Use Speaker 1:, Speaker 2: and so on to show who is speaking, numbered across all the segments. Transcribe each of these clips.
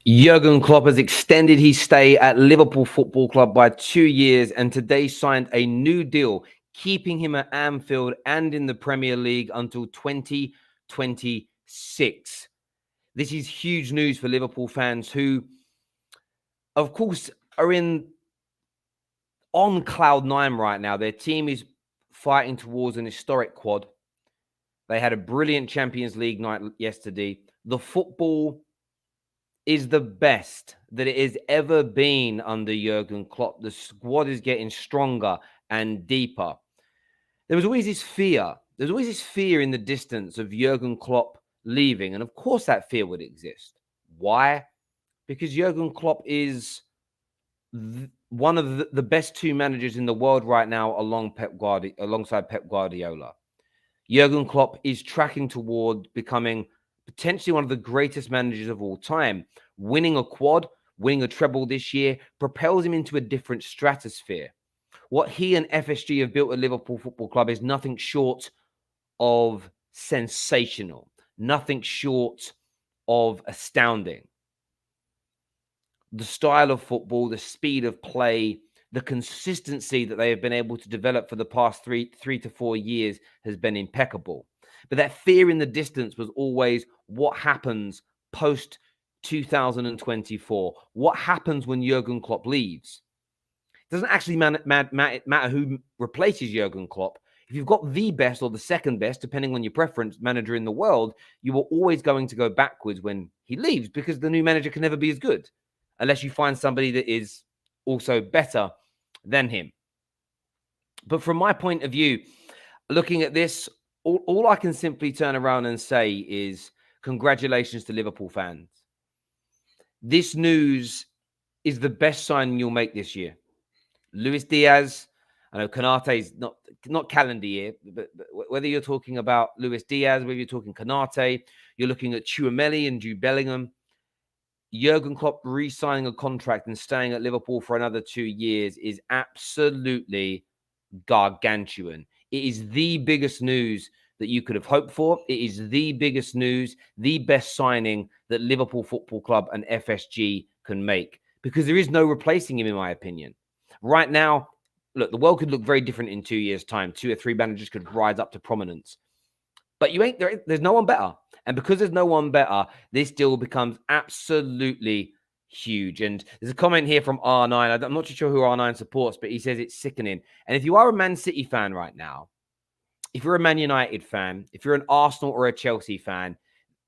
Speaker 1: Jurgen Klopp has extended his stay at Liverpool Football Club by 2 years and today signed a new deal, keeping him at Anfield and in the Premier League until 2026. This is huge news for Liverpool fans who, of course, are on cloud nine right now. Their team is fighting towards an historic quad. They had a brilliant Champions League night yesterday. The football is the best that it has ever been under Jurgen Klopp. The squad is getting stronger and deeper. There was always this fear. There's always this fear in the distance of Jurgen Klopp leaving. And of course that fear would exist. Why? Because Jurgen Klopp is one of the best two managers in the world right now alongside Pep Guardiola. Jurgen Klopp is tracking toward becoming potentially one of the greatest managers of all time. Winning a quad, winning a treble this year propels him into a different stratosphere. What he and FSG have built at Liverpool Football Club is nothing short of sensational, nothing short of astounding. The style of football, the speed of play, the consistency that they have been able to develop for the past three to 4 years has been impeccable. But that fear in the distance was always what happens post 2024. What happens when Jurgen Klopp leaves? It doesn't actually matter who replaces Jurgen Klopp. If you've got the best or the second best, depending on your preference, manager in the world, you are always going to go backwards when he leaves because the new manager can never be as good unless you find somebody that is also better than him. But from my point of view, looking at this, all I can simply turn around and say is congratulations to Liverpool fans. This news is the best signing you'll make this year. Luis Diaz, I know Konate is not calendar year, but whether you're talking about Luis Diaz, whether you're talking Konate, you're looking at Tchouaméni and Jude Bellingham, Jurgen Klopp re-signing a contract and staying at Liverpool for another 2 years is absolutely gargantuan. It is the biggest news that you could have hoped for. It is the biggest news, the best signing that Liverpool Football Club and FSG can make because there is no replacing him, in my opinion. Right now, look, the world could look very different in 2 years' time. 2 or 3 managers could rise up to prominence. But there's no one better. And because there's no one better, this deal becomes absolutely huge. And there's a comment here from R9. I'm not too sure who R9 supports, but he says it's sickening. And if you are a Man City fan right now, if you're a Man United fan, if you're an Arsenal or a Chelsea fan,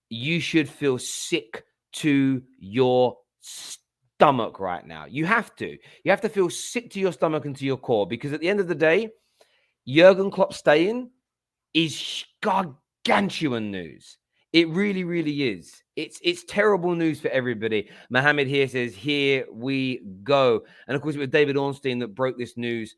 Speaker 1: you should feel sick to your stomach right now. You have to. You have to feel sick to your stomach and to your core because at the end of the day, Jurgen Klopp staying is gargantuan news. It really, really is. It's terrible news for everybody. Mohamed here says, here we go. And of course, it was David Ornstein that broke this news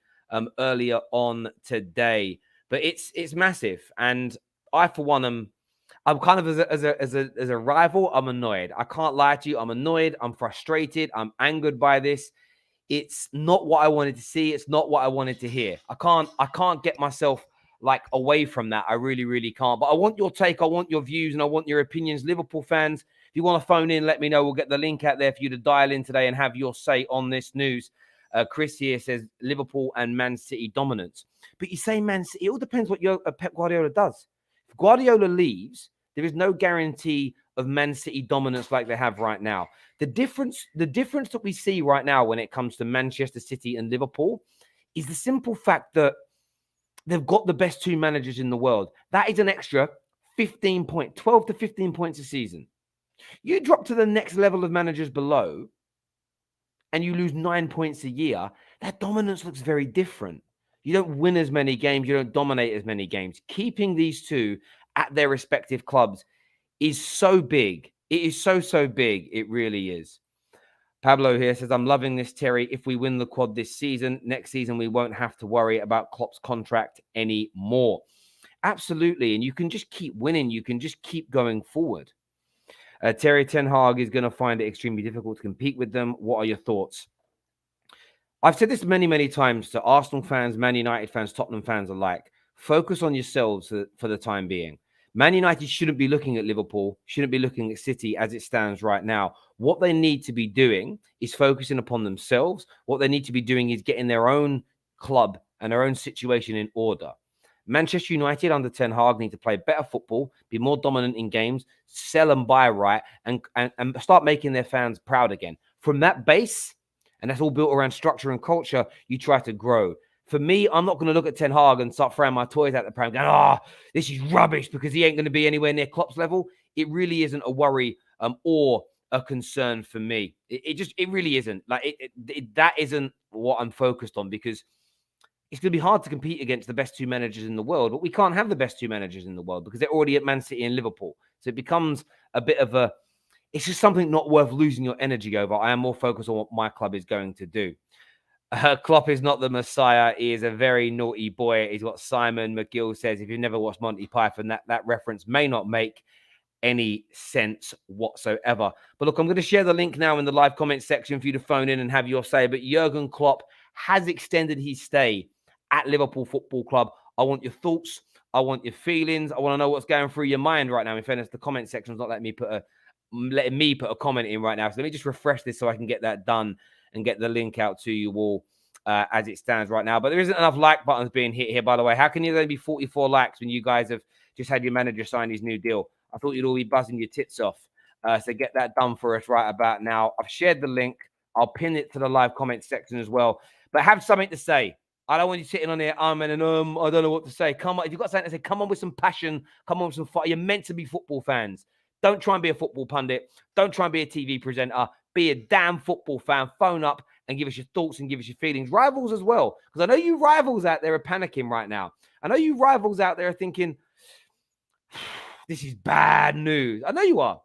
Speaker 1: earlier on today. But it's massive. And I, for one, I'm kind of as a rival, I'm annoyed. I can't lie to you. I'm annoyed. I'm frustrated. I'm angered by this. It's not what I wanted to see. It's not what I wanted to hear. I can't get myself away from that. I really, really can't. But I want your take. I want your views and I want your opinions. Liverpool fans, if you want to phone in, let me know. We'll get the link out there for you to dial in today and have your say on this news. Chris here says Liverpool and Man City dominance. But you say Man City, it all depends what Pep Guardiola does. If Guardiola leaves, there is no guarantee of Man City dominance like they have right now. The difference that we see right now when it comes to Manchester City and Liverpool is the simple fact that they've got the best two managers in the world. That is an extra 12 to 15 points a season. You drop to the next level of managers below and you lose 9 points a year, that dominance looks very different. You don't win as many games. You don't dominate as many games. Keeping these two at their respective clubs is so big. It is so big. It really is. Pablo here says, I'm loving this, Terry. If we win the quad this season, next season, we won't have to worry about Klopp's contract anymore. Absolutely. And you can just keep winning. You can just keep going forward. Terry Ten Hag is going to find it extremely difficult to compete with them. What are your thoughts? I've said this many, many times to Arsenal fans, Man United fans, Tottenham fans alike. Focus on yourselves for the time being. Man United shouldn't be looking at Liverpool, shouldn't be looking at City as it stands right now. What they need to be doing is focusing upon themselves. What they need to be doing is getting their own club and their own situation in order. Manchester United under Ten Hag need to play better football, be more dominant in games, sell and buy right, and start making their fans proud again. From that base, and that's all built around structure and culture, you try to grow. For me, I'm not going to look at Ten Hag and start throwing my toys at the pram going, this is rubbish because he ain't going to be anywhere near Klopp's level. It really isn't a worry or a concern for me. It really isn't. Like that isn't what I'm focused on, because it's going to be hard to compete against the best two managers in the world, but we can't have the best two managers in the world because they're already at Man City and Liverpool. So it becomes a bit of it's just something not worth losing your energy over. I am more focused on what my club is going to do. Klopp is not the Messiah. He is a very naughty boy. He's what Simon McGill says. If you've never watched Monty Python, that reference may not make any sense whatsoever. But look, I'm going to share the link now in the live comment section for you to phone in and have your say. But Jurgen Klopp has extended his stay at Liverpool Football Club. I want your thoughts. I want your feelings. I want to know what's going through your mind right now. In fairness, the comment section is not letting me put a comment in right now. So let me just refresh this so I can get that done and get the link out to you all as it stands right now. But there isn't enough like buttons being hit here, by the way. How can there be 44 likes when you guys have just had your manager sign his new deal? I thought you'd all be buzzing your tits off. So get that done for us right about now. I've shared the link. I'll pin it to the live comment section as well. But have something to say. I don't want you sitting on there, I don't know what to say. Come on, if you've got something to say, come on with some passion. Come on with some fire. You're meant to be football fans. Don't try and be a football pundit. Don't try and be a TV presenter. Be a damn football fan. Phone up and give us your thoughts and give us your feelings. Rivals as well. Because I know you rivals out there are panicking right now. I know you rivals out there are thinking, this is bad news. I know you are.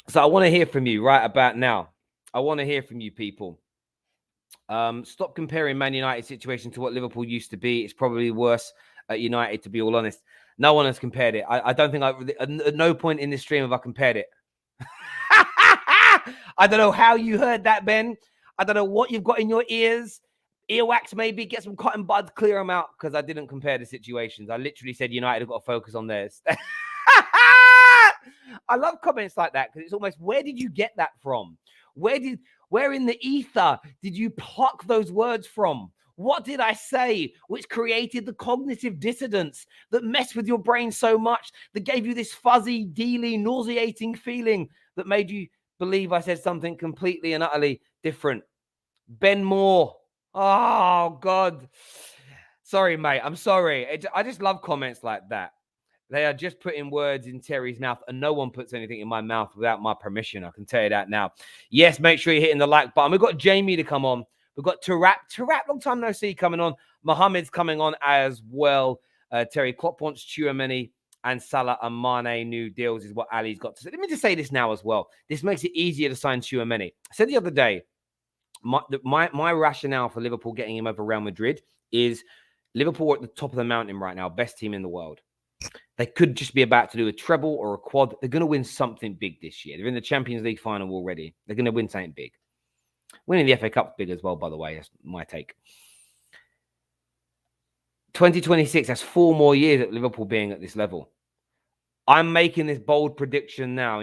Speaker 1: So I want to hear from you right about now. I want to hear from you people. Stop comparing Man United's situation to what Liverpool used to be. It's probably worse at United, to be all honest. No one has compared it. I don't think at no point in this stream have I compared it. I don't know how you heard that, Ben. I don't know what you've got in your ears. Earwax, maybe. Get some cotton buds, clear them out, because I didn't compare the situations. I literally said United have got to focus on theirs. I love comments like that because it's almost, where did you get that from? Where in the ether did you pluck those words from? What did I say which created the cognitive dissonance that messed with your brain so much, that gave you this fuzzy, dealy, nauseating feeling that made you believe I said something completely and utterly different? Ben Moore. Oh, God. Sorry, mate. I'm sorry. I just love comments like that. They are just putting words in Terry's mouth, and no one puts anything in my mouth without my permission. I can tell you that now. Yes, make sure you're hitting the like button. We've got Jamie to come on. We've got Tarap, long time no see, coming on. Mohamed's coming on as well. Terry, Klopp wants Tchouaméni and Salah and Mane new deals is what Ali's got to say. Let me just say this now as well. This makes it easier to sign Tchouaméni. I said the other day, my rationale for Liverpool getting him over Real Madrid is Liverpool are at the top of the mountain right now, best team in the world. They could just be about to do a treble or a quad. They're going to win something big this year. They're in the Champions League final already. They're going to win something big. Winning the FA Cup's big as well, by the way. That's my take. 2026, that's 4 more years at Liverpool being at this level. I'm making this bold prediction now.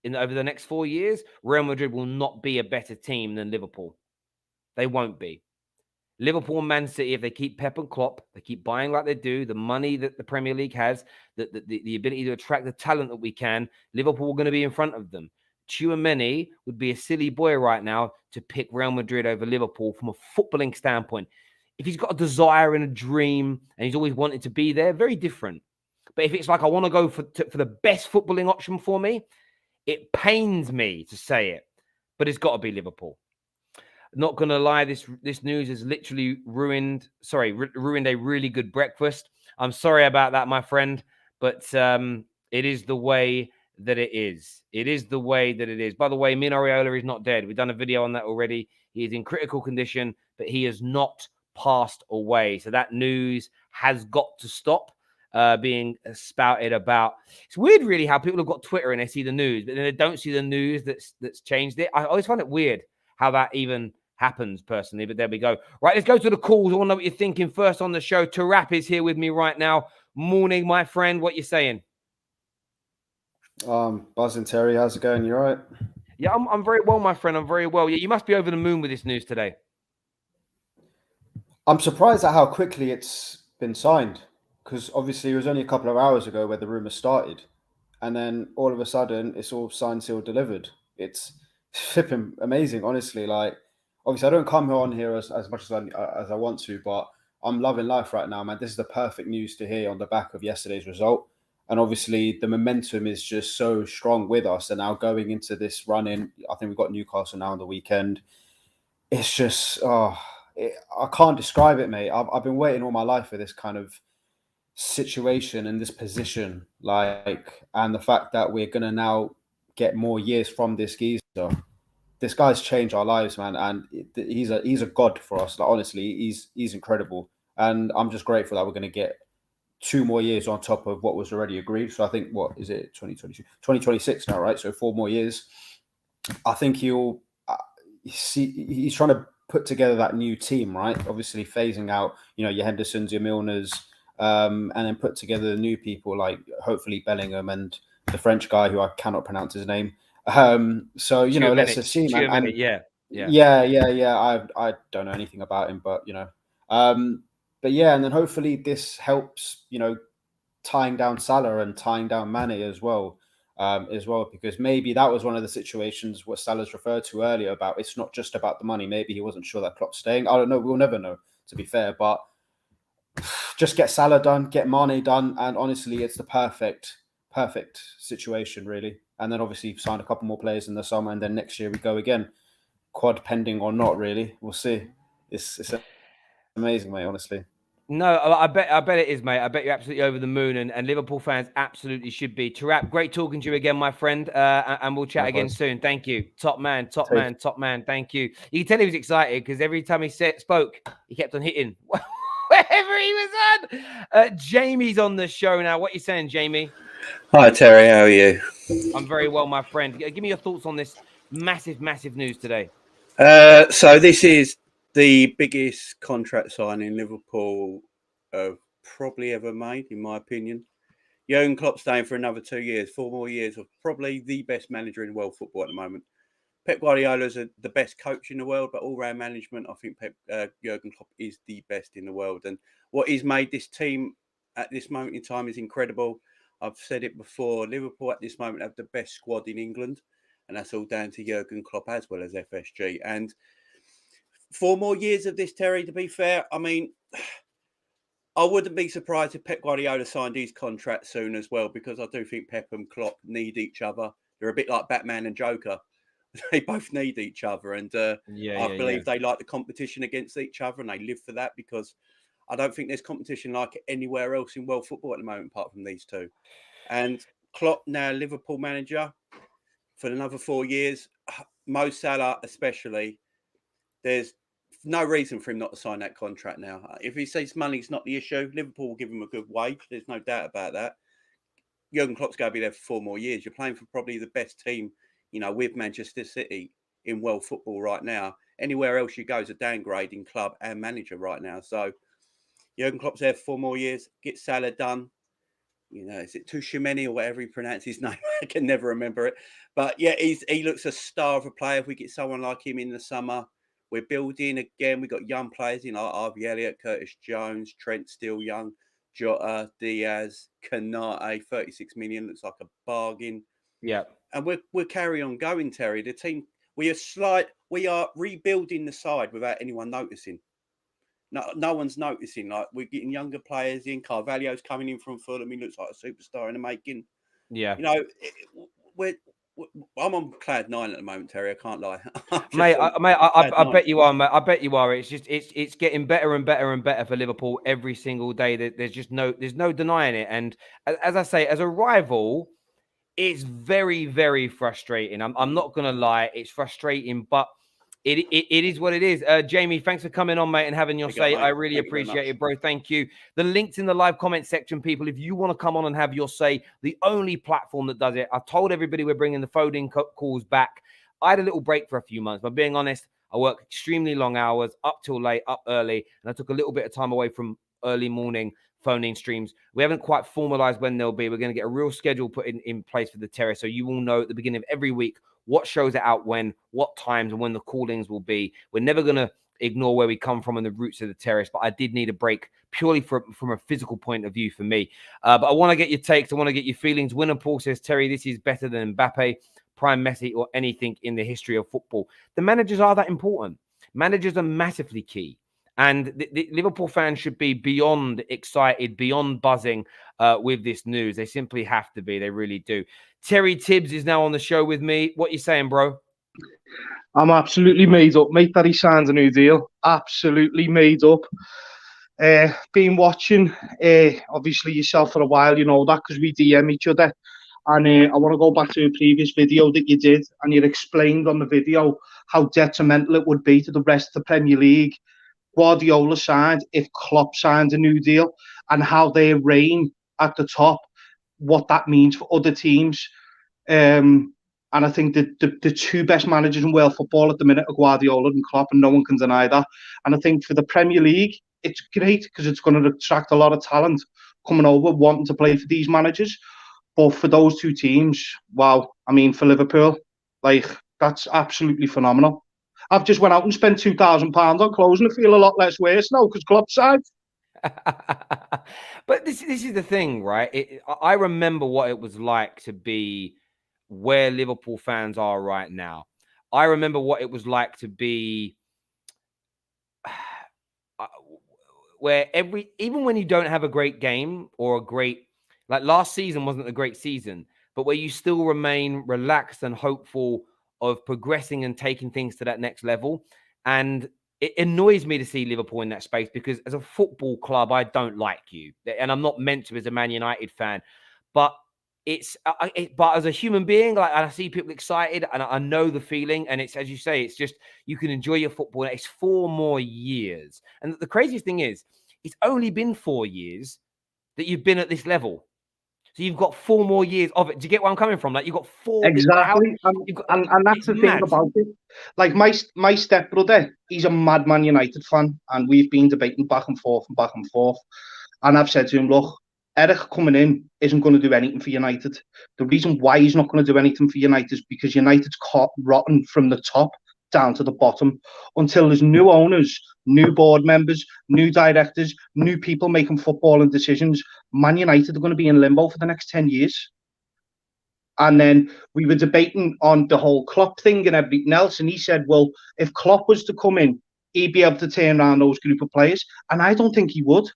Speaker 1: Over the next 4 years, Real Madrid will not be a better team than Liverpool. They won't be. Liverpool and Man City, if they keep Pep and Klopp, they keep buying like they do, the money that the Premier League has, the ability to attract the talent that we can, Liverpool are going to be in front of them. Tchouaméni would be a silly boy right now to pick Real Madrid over Liverpool from a footballing standpoint. If he's got a desire and a dream and he's always wanted to be there, very different. But if it's like, I want to go for the best footballing option for me, it pains me to say it, but it's got to be Liverpool. Not going to lie, this news has literally ruined a really good breakfast. I'm sorry about that, my friend, but it is the way that it is. It is the way that it is. By the way, Mino Raiola is not dead. We've done a video on that already. He is in critical condition, but he has not passed away. So that news has got to stop being spouted about. It's weird, really, how people have got Twitter and they see the news, but then they don't see the news that's changed it. I always find it weird how that even happens personally, but there we go. Right, let's go to the calls. I want to know what you're thinking. First on the show, Tarap is here with me right now. morning, my friend. What you saying?
Speaker 2: Buzzing, Terry. How's it going? You all right?
Speaker 1: Yeah, I'm very well, my friend. I'm very well. Yeah, you must be over the moon with this news today.
Speaker 2: I'm surprised at how quickly it's been signed because obviously it was only a couple of hours ago where the rumor started, and then all of a sudden it's all signed, sealed, delivered. It's flipping amazing, honestly. Like, obviously, I don't come on here as much as I want to, but I'm loving life right now, man. This is the perfect news to hear on the back of yesterday's result. And obviously, the momentum is just so strong with us. And now going into this run in, I think we've got Newcastle now on the weekend. It's just, I can't describe it, mate. I've been waiting all my life for this kind of situation and this position, and the fact that we're gonna now get more years from this geezer. This guy's changed our lives, man, and he's a god for us. Like, honestly, he's incredible, and I'm just grateful that we're gonna get 2 more years on top of what was already agreed. So I think, what is it, 2022, 2026 now, right? So 4 more years. I think he's trying to put together that new team, right? Obviously phasing out, your Hendersons, your Milners, and then put together the new people like hopefully Bellingham and the French guy who I cannot pronounce his name. So let's just see, man. And
Speaker 1: Yeah, yeah.
Speaker 2: yeah. I don't know anything about him, um, but yeah, and then hopefully this helps, tying down Salah and tying down Mane as well, because maybe that was one of the situations what Salah's referred to earlier about it's not just about the money. Maybe he wasn't sure that Klopp's staying. I don't know. We'll never know, to be fair. But just get Salah done, get Mane done, and honestly, it's the perfect situation, really. And then obviously sign a couple more players in the summer, and then next year we go again. Quad pending or not, really, we'll see. It's amazing, mate. Honestly.
Speaker 1: No, I bet it is, mate. I bet you're absolutely over the moon, and Liverpool fans absolutely should be. Tarap, great talking to you again, my friend, and we'll chat again
Speaker 2: Likewise.
Speaker 1: soon. Thank you, top man, top
Speaker 2: Take
Speaker 1: man, top man. Thank you. You can tell he was excited because every time he spoke, he kept on hitting wherever he was on. Jamie's on the show now. What are you saying, Jamie?
Speaker 3: Hi Terry, how are you?
Speaker 1: I'm very well, my friend. Give me your thoughts on this massive, massive news today.
Speaker 3: So this is the biggest contract signing Liverpool have probably ever made, in my opinion. Jurgen Klopp staying for another 2 years, 4 more years of probably the best manager in world football at the moment. Pep Guardiola is the best coach in the world, but all-round management, I think Jurgen Klopp is the best in the world. And what he's made this team at this moment in time is incredible. I've said it before, Liverpool at this moment have the best squad in England, and that's all down to Jurgen Klopp as well as FSG. And 4 more years of this, Terry, to be fair, I mean, I wouldn't be surprised if Pep Guardiola signed his contract soon as well, because I do think Pep and Klopp need each other. They're a bit like Batman and Joker. They both need each other, and I believe they like the competition against each other, and they live for that, because I don't think there's competition like it anywhere else in world football at the moment apart from these two. And Klopp, now Liverpool manager for another 4 years, Mo Salah especially, there's no reason for him not to sign that contract now. If he says money's not the issue, Liverpool will give him a good wage. There's no doubt about that. Jurgen Klopp's going to be there for 4 more years. You're playing for probably the best team, with Manchester City in world football right now. Anywhere else you go is a downgrading club and manager right now. So Jurgen Klopp's there for 4 more years. Get Salah done. Is it Tushimeni or whatever he pronounced his name? I can never remember it. But yeah, he looks a star of a player. If we get someone like him in the summer, we're building again. We've got young players, Harvey Elliott, Curtis Jones, Trent still young, Jota, Diaz, Kanate, 36 million looks like a bargain.
Speaker 1: Yeah.
Speaker 3: And we'll carry on going, Terry. The team, we are rebuilding the side without anyone noticing. No one's noticing. Like, we're getting younger players in. Carvalho's coming in from Fulham. He looks like a superstar in the making.
Speaker 1: Yeah.
Speaker 3: I'm on cloud nine at the moment, Terry. I can't lie.
Speaker 1: I bet you are, mate. I bet you are. It's just it's getting better and better and better for Liverpool every single day. There's no denying it. And as I say, as a rival, it's very, very frustrating. I'm not gonna lie, it's frustrating, but it is what it is. Jamie, thanks for coming on, mate, and having your say. I really appreciate it, bro. Thank you. The link's in the live comment section, people. If you want to come on and have your say, the only platform that does it. I told everybody we're bringing the phone-in calls back. I had a little break for a few months, but being honest, I work extremely long hours, up till late, up early, and I took a little bit of time away from early morning phone-in streams. We haven't quite formalized when they'll be. We're going to get a real schedule put in place for the terrace, so you will know at the beginning of every week what shows are out when, what times, and when the callings will be. We're never going to ignore where we come from and the roots of the terrace, but I did need a break purely from a physical point of view for me. But I want to get your takes. I want to get your feelings. Winner Paul says, Terry, this is better than Mbappe, prime Messi, or anything in the history of football. The managers are that important. Managers are massively key. And the Liverpool fans should be beyond excited, beyond buzzing with this news. They simply have to be. They really do. Terry Tibbs is now on the show with me. What you saying, bro?
Speaker 4: I'm absolutely made up, mate, that he signs a new deal. Absolutely made up. Been watching, obviously, yourself for a while, you know that, because we DM each other. And I want to go back to a previous video that you did, and you explained on the video how detrimental it would be to the rest of the Premier League. Guardiola signed, if Klopp signed a new deal, and how their reign at the top, what that means for other teams. And I think that the two best managers in world football at the minute are Guardiola and Klopp, and no one can deny that. And I think for the Premier League, it's great because it's going to attract a lot of talent coming over, wanting to play for these managers. But for those two teams, wow, I mean, for Liverpool, like, that's absolutely phenomenal. I've just went out and spent £2,000 on clothes and I feel a lot less worse now because Klopp signed.
Speaker 1: But this is the thing, right? I remember what it was like to be where Liverpool fans are right now. I remember what it was like to be where even when you don't have a great game or a great, like last season wasn't a great season, but where you still remain relaxed and hopeful of progressing and taking things to that next level. And it annoys me to see Liverpool in that space because as a football club, I don't like you. And I'm not meant to as a Man United fan. But but as a human being, like, I see people excited and I know the feeling. And it's, as you say, it's just, you can enjoy your football. It's 4 more years. And the craziest thing is, it's only been 4 years that you've been at this level. So you've got 4 more years of it. Do you get where I'm coming from? Like, you've got 4.
Speaker 4: Exactly. And that's the thing about it. Like, my stepbrother, he's a mad Man United fan. And we've been debating back and forth and back and forth. And I've said to him, look, Eric coming in isn't going to do anything for United. The reason why he's not going to do anything for United is because United's caught rotten from the top down to the bottom. Until there's new owners, new board members, new directors, new people making footballing decisions, Man United are going to be in limbo for the next 10 years. And then we were debating on the whole Klopp thing and everything else. And he said, well, if Klopp was to come in, he'd be able to turn around those group of players. And I don't think he would.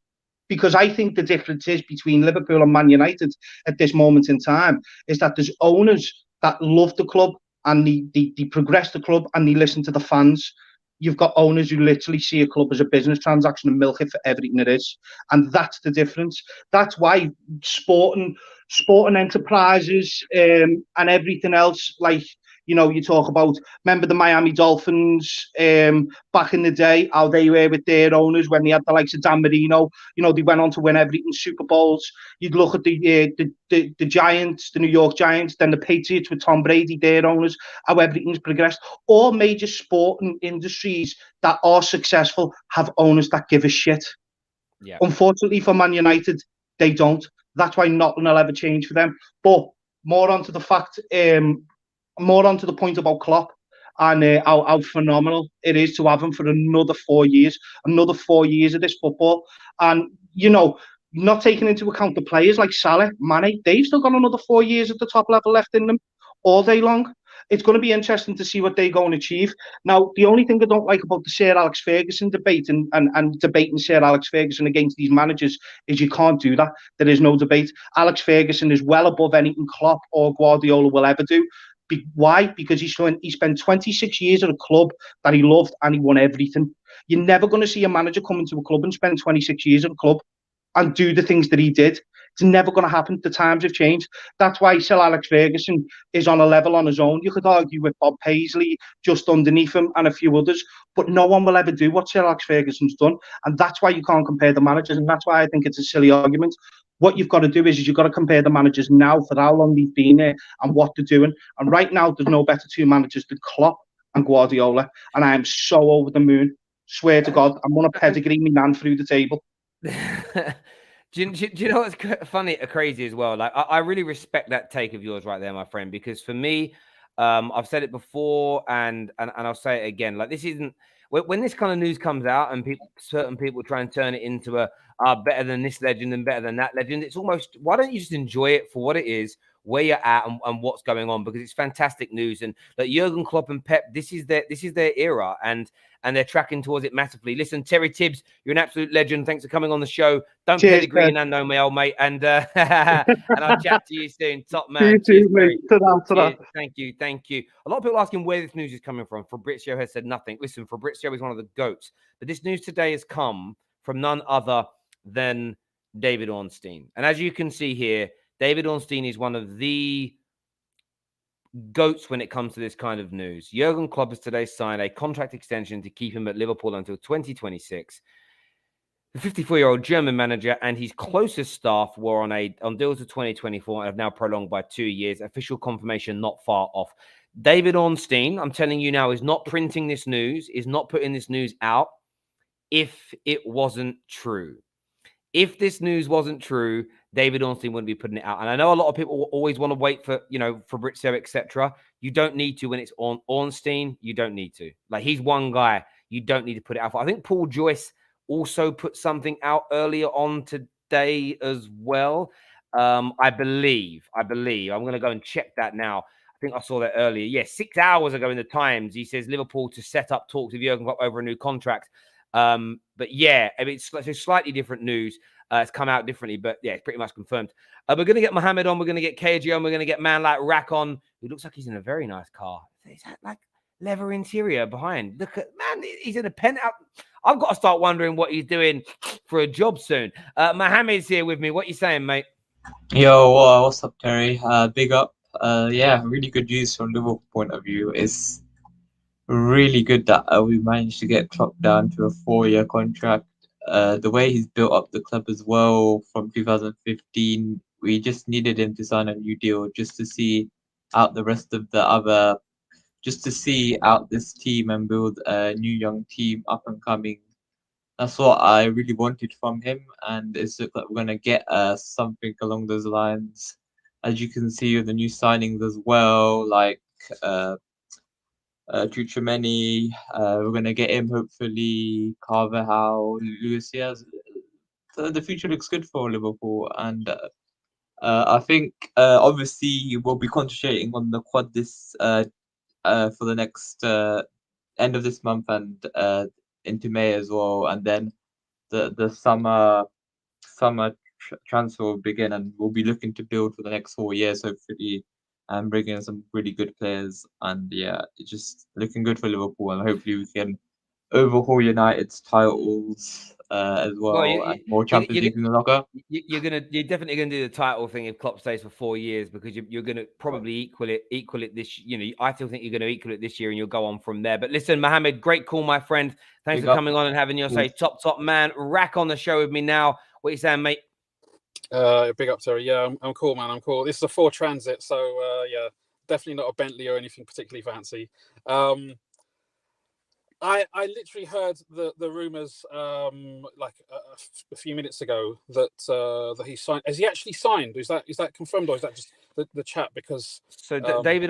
Speaker 4: Because I think the difference is between Liverpool and Man United at this moment in time is that there's owners that love the club and they progress the club and they listen to the fans. You've got owners who literally see a club as a business transaction and milk it for everything it is. And that's the difference. That's why sporting enterprises and everything else, like, you know, you talk about, remember the Miami Dolphins back in the day, how they were with their owners when they had the likes of Dan Marino. You know, they went on to win everything, Super Bowls. You'd look at the Giants, the New York Giants, then the Patriots with Tom Brady, their owners, how everything's progressed. All major sporting industries that are successful have owners that give a shit. Yeah. Unfortunately for Man United, they don't. That's why nothing will ever change for them. But more onto the fact, more onto the point about Klopp and how phenomenal it is to have him for another 4 years, another 4 years of this football. And, you know, not taking into account the players like Salah, Mane, they've still got another 4 years at the top level left in them all day long. It's going to be interesting to see what they go and achieve. Now, the only thing I don't like about the Sir Alex Ferguson debate and debating Sir Alex Ferguson against these managers is you can't do that. There is no debate. Alex Ferguson is well above anything Klopp or Guardiola will ever do. Why? Because he spent 26 years at a club that he loved and he won everything. You're never going to see a manager come into a club and spend 26 years at a club and do the things that he did. It's never going to happen. The times have changed. That's why Sir Alex Ferguson is on a level on his own. You could argue with Bob Paisley just underneath him and a few others, but no one will ever do what Sir Alex Ferguson's done. And that's why you can't compare the managers. And that's why I think it's a silly argument. What you've got to do is you've got to compare the managers now for how long they've been there and what they're doing. And right now, there's no better two managers than Klopp and Guardiola. And I am so over the moon. Swear to God, I'm going to pedigree me man through the table.
Speaker 1: Do you know what's funny, crazy as well? Like, I really respect that take of yours right there, my friend, because for me, I've said it before and I'll say it again. Like, this isn't when this kind of news comes out and certain people try and turn it into a better than this legend and better than that legend. It's almost, why don't you just enjoy it for what it is, where you're at and what's going on, because it's fantastic news. And like Jurgen Klopp and Pep, this is their era, and they're tracking towards it massively. Listen, Terry Tibbs, you're an absolute legend. Thanks for coming on the show. Don't pedigree and no mail, mate. And and I'll chat to you soon. Top man.
Speaker 4: Cheers, mate.
Speaker 1: Cheers. Thank you. A lot of people asking where this news is coming from. Fabrizio has said nothing. Listen, Fabrizio is one of the GOATs. But this news today has come from none other than David Ornstein. And as you can see here, David Ornstein is one of the GOATs when it comes to this kind of news. Jurgen Klopp has today signed a contract extension to keep him at Liverpool until 2026. The 54-year-old German manager and his closest staff were on deals to 2024 and have now prolonged by 2 years. Official confirmation not far off. David Ornstein, I'm telling you now, is not printing this news, is not putting this news out if it wasn't true. If this news wasn't true, David Ornstein wouldn't be putting it out. And I know a lot of people always want to wait for, Fabrizio, etc. You don't need to when it's on Ornstein. You don't need to. Like, he's one guy. You don't need to put it out. I think Paul Joyce also put something out earlier on today as well. I believe. I'm going to go and check that now. I think I saw that earlier. Yeah, 6 hours ago in the Times, he says Liverpool to set up talks with Jurgen Klopp over a new contract. But yeah, I mean, it's slightly different news. It's come out differently, but yeah, it's pretty much confirmed. We're going to get Mohamed on. We're going to get KG on. We're going to get man like Rack on, who looks like he's in a very nice car. Is that like leather interior behind? Look at, man, he's in a penthouse. I've got to start wondering what he's doing for a job soon. Mohamed's here with me. What you saying, mate?
Speaker 5: Yo, what's up, Terry? Big up. Yeah, really good news from Liverpool point of view. It's really good that we managed to get Klopp down to a 4-year contract. The way he's built up the club as well from 2015, we just needed him to sign a new deal just to see out the rest of the other, just to see out this team and build a new young team up and coming. That's what I really wanted from him, and it's looked like we're going to get something along those lines. As you can see with the new signings as well, like Tchouaméni, we're going to get him, hopefully, Carvajal, Luis Diaz. So the future looks good for Liverpool, and I think obviously we'll be concentrating on the quad this for the next end of this month and into May as well, and then the summer transfer will begin, and we'll be looking to build for the next 4 years, hopefully, and bring in some really good players. And yeah, it's just looking good for Liverpool, and hopefully we can overhaul United's titles as well, and more Champions League in the locker.
Speaker 1: You're definitely gonna do the title thing if Klopp stays for 4 years, because you're gonna probably equal it this. I still think you're gonna equal it this year, and you'll go on from there. But listen, Mohamed, great call, my friend. Thanks for coming on and having your say. Top man. Rack on the show with me now. What are you saying, mate?
Speaker 6: Big up, Terry. Yeah, I'm cool, man. I'm cool. This is a Ford Transit, so yeah, definitely not a Bentley or anything particularly fancy. I literally heard the rumors like a few minutes ago that he signed. Has he actually signed? Is that confirmed, or is that just the chat? Because
Speaker 1: David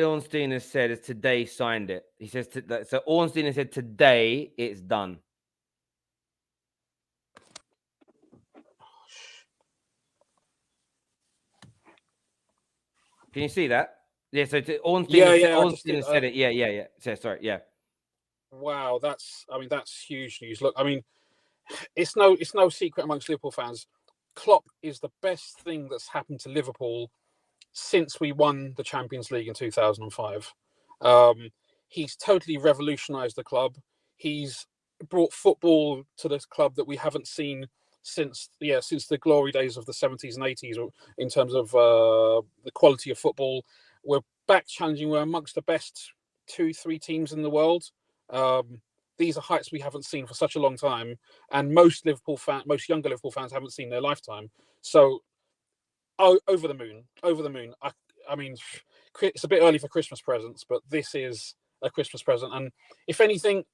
Speaker 1: Ornstein has said is today signed it. He says so. Ornstein has said today it's done. Can you see that? Yeah. So Ornstein has said it. Yeah. So, sorry. Yeah.
Speaker 6: Wow, that's huge news. Look, I mean, it's no secret amongst Liverpool fans. Klopp is the best thing that's happened to Liverpool since we won the Champions League in 2005. He's totally revolutionised the club. He's brought football to this club that we haven't seen since the glory days of the 70s and 80s, in terms of the quality of football. We're back challenging. We're amongst the best 2-3 teams in the world. These are heights we haven't seen for such a long time, and most younger Liverpool fans haven't seen in their lifetime. So, over the moon. I mean, it's a bit early for Christmas presents, but this is a Christmas present. And if anything,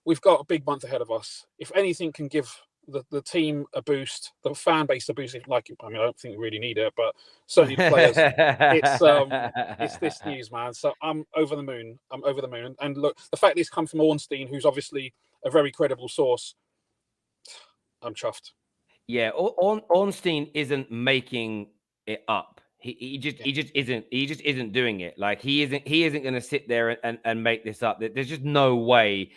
Speaker 6: we've got a big month ahead of us. If anything can give the team a boost, the fan base a boost. Like, I mean, I don't think we really need it, but certainly the players. It's this news, man. So I'm over the moon. I'm over the moon. And look, the fact this comes from Ornstein, who's obviously a very credible source, I'm chuffed.
Speaker 1: Yeah, Ornstein isn't making it up. He just isn't doing it. Like he isn't going to sit there and make this up. There's just no way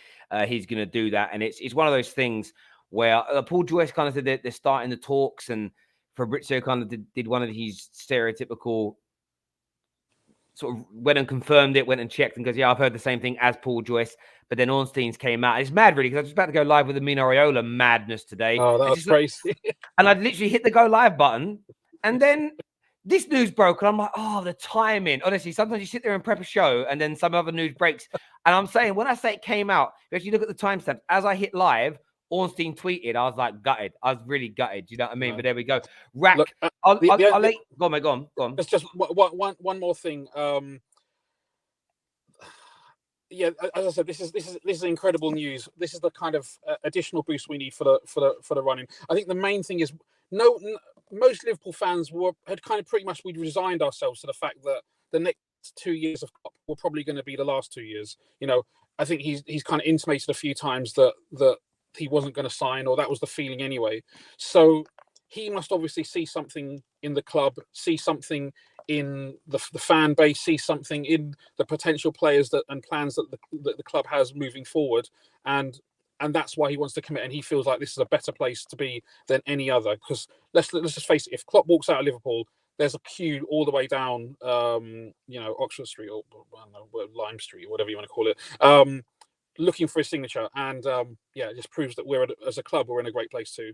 Speaker 1: he's going to do that. And it's one of those things where Paul Joyce kind of said that they're starting the talks, and Fabrizio kind of did one of his stereotypical sort of went and confirmed it, went and checked and goes, yeah, I've heard the same thing as Paul Joyce. But then Ornstein's came out. It's mad, really, because I was about to go live with the Mino Raiola madness today.
Speaker 6: Oh, that was crazy.
Speaker 1: And I'd literally hit the go live button. And then this news broke. And I'm like, oh, the timing. Honestly, sometimes you sit there and prep a show and then some other news breaks. And I'm saying, when I say it came out, if you look at the timestamps, as I hit live, Ornstein tweeted, I was like gutted. I was really gutted. You know what I mean?
Speaker 6: Yeah.
Speaker 1: But there we go. Rack,
Speaker 6: Look,
Speaker 1: I'll let go on, mate. Go on.
Speaker 6: It's just one more thing. Yeah, as I said, this is incredible news. This is the kind of additional boost we need for the running. I think the main thing is most Liverpool fans had kind of pretty much we'd resigned ourselves to the fact that the next 2 years of Klopp were probably going to be the last 2 years. You know, I think he's kind of intimated a few times that he wasn't going to sign, or that was the feeling anyway. So he must obviously see something in the club, see something in the fan base, see something in the potential players and plans that the club has moving forward, and that's why he wants to commit. And he feels like this is a better place to be than any other. Because let's just face it, if Klopp walks out of Liverpool, there's a queue all the way down, Oxford Street or I don't know, Lime Street, whatever you want to call it, looking for his signature. And it just proves that as a club, we're in a great place too.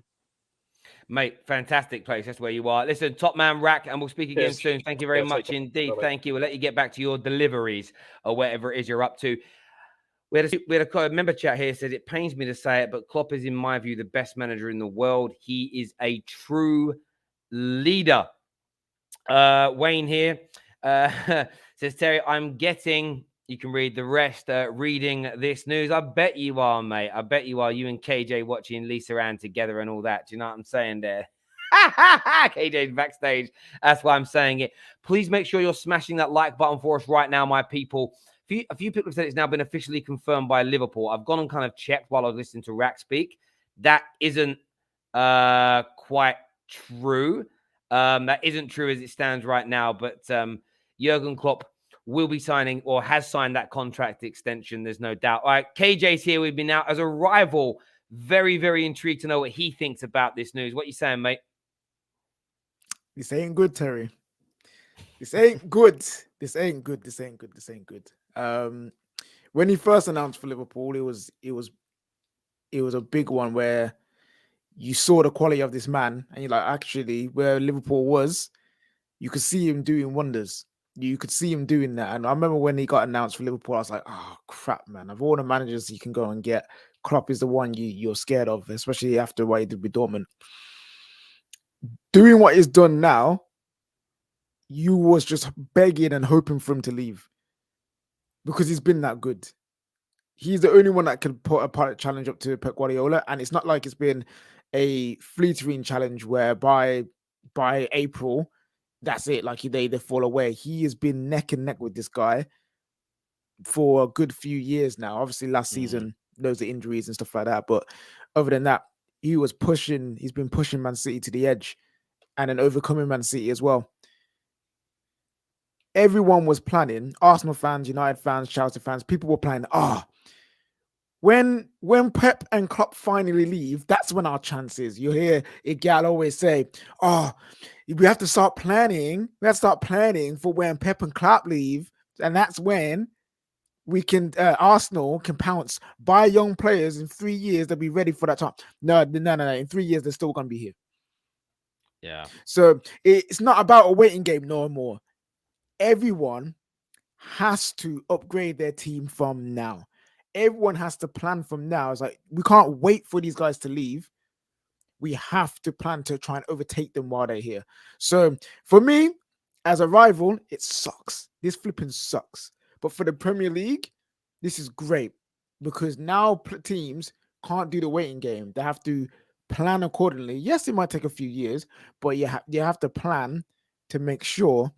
Speaker 1: Mate, fantastic place. That's where you are. Listen, top man Rack, and we'll speak again soon. Thank you very much indeed. Bye-bye. Thank you. We'll let you get back to your deliveries or whatever it is you're up to. We had a member chat here said, it pains me to say it, but Klopp is, in my view, the best manager in the world. He is a true leader. Wayne here says, Terry, I'm getting... You can read the rest reading this news. I bet you are, mate. I bet you are. You and KJ watching Lisa Ann together and all that. Do you know what I'm saying there? KJ's backstage. That's why I'm saying it. Please make sure you're smashing that like button for us right now, my people. A few people have said it's now been officially confirmed by Liverpool. I've gone and kind of checked while I was listening to Rack speak. That isn't quite true. That isn't true as it stands right now. But Jurgen Klopp will be signing or has signed that contract extension. There's no doubt. All right, KJ's here with me now as a rival. Very, very intrigued to know what he thinks about this news. What you saying, mate?
Speaker 7: This ain't good, Terry. This ain't good. This ain't good. This ain't good. This ain't good. When he first announced for Liverpool, it was a big one where you saw the quality of this man, and you're like, actually, where Liverpool was, you could see him doing wonders. You could see him doing that. And I remember when he got announced for Liverpool, I was like, oh, crap, man. Of all the managers you can go and get, Klopp is the one you're scared of, especially after what he did with Dortmund. Doing what he's done now, you was just begging and hoping for him to leave because he's been that good. He's the only one that can put a pilot challenge up to Pep Guardiola. And it's not like it's been a fleeting challenge where by April, that's it. Like they fall away. He has been neck and neck with this guy for a good few years now. Obviously, last season, loads of injuries and stuff like that. But other than that, he's been pushing Man City to the edge and then overcoming Man City as well. Everyone was planning, Arsenal fans, United fans, Chelsea fans, people were planning, when Pep and Klopp finally leave, that's when our chance is. You hear Igal always say, we have to start planning. We have to start planning for when Pep and Klopp leave. And that's when we can, Arsenal can pounce, buy young players in 3 years. They'll be ready for that time. No. In 3 years, they're still going to be here.
Speaker 1: Yeah.
Speaker 7: So it's not about a waiting game no more. Everyone has to upgrade their team from now. Everyone has to plan from now. It's like, we can't wait for these guys to leave. We have to plan to try and overtake them while they're here. So for me, as a rival, it sucks. This flipping sucks. But for the Premier League, this is great because now teams can't do the waiting game. They have to plan accordingly. Yes, it might take a few years, but you have to plan to make sure